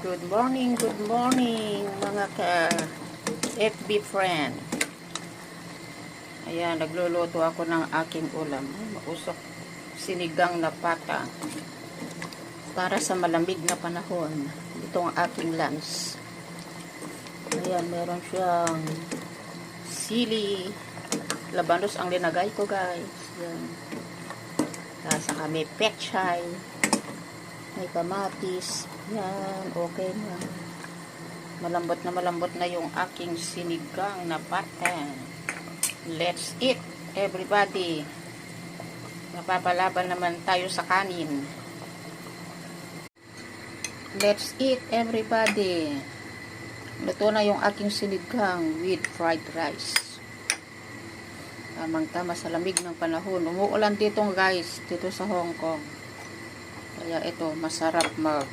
Good morning mga ka-FB friend. Ayan, nagluluto ako ng aking ulam. Mausok sinigang na pata. Para sa malamig na panahon. Ito ang aking lunch. Ayan, meron siyang sili, labanos ang linagay ko guys. Ayan. Saka may pechay. May kamatis. Yan, okay na. Malambot na yung aking sinigang na pata. Let's eat, everybody. Napapalaban naman tayo sa kanin. Let's eat, everybody. Luto na yung aking sinigang with fried rice. Tamang-tama sa lamig ng panahon. Umuulan dito guys, dito sa Hong Kong. Kaya ito, masarap mag